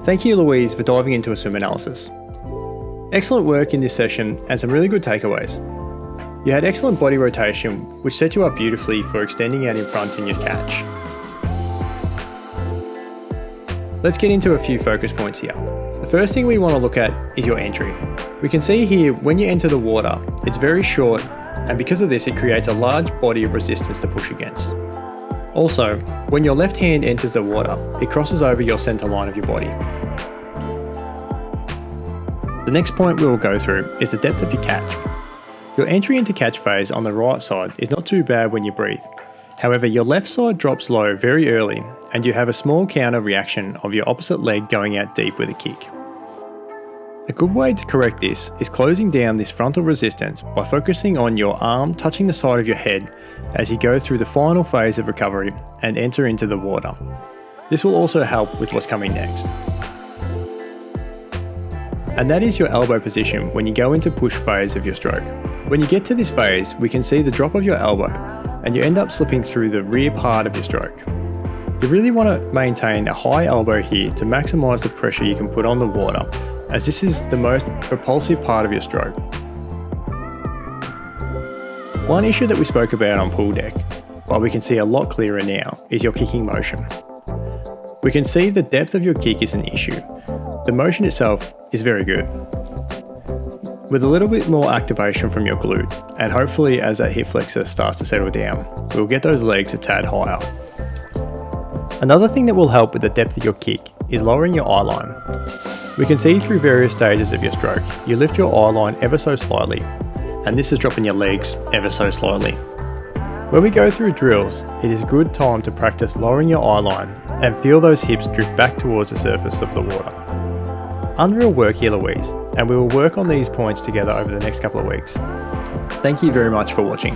Thank you, Louise, for diving into a swim analysis. Excellent work in this session and some really good takeaways. You had excellent body rotation, which set you up beautifully for extending out in front in your catch. Let's get into a few focus points here. The first thing we want to look at is your entry. We can see here when you enter the water, it's very short, and because of this it creates a large body of resistance to push against. Also, when your left hand enters the water, it crosses over your center line of your body. The next point we will go through is the depth of your catch. Your entry into catch phase on the right side is not too bad when you breathe. However, your left side drops low very early and you have a small counter reaction of your opposite leg going out deep with a kick. A good way to correct this is closing down this frontal resistance by focusing on your arm touching the side of your head as you go through the final phase of recovery and enter into the water. This will also help with what's coming next. And that is your elbow position when you go into push phase of your stroke. When you get to this phase, we can see the drop of your elbow and you end up slipping through the rear part of your stroke. You really want to maintain a high elbow here to maximise the pressure you can put on the water, as this is the most propulsive part of your stroke. One issue that we spoke about on pool deck, but we can see a lot clearer now, is your kicking motion. We can see the depth of your kick is an issue. The motion itself is very good. With a little bit more activation from your glute, and hopefully as that hip flexor starts to settle down, we'll get those legs a tad higher. Another thing that will help with the depth of your kick is lowering your eye line. We can see through various stages of your stroke, you lift your eye line ever so slightly, and this is dropping your legs ever so slightly. When we go through drills, it is a good time to practice lowering your eye line and feel those hips drift back towards the surface of the water. Unreal work here, Louise, and we will work on these points together over the next couple of weeks. Thank you very much for watching.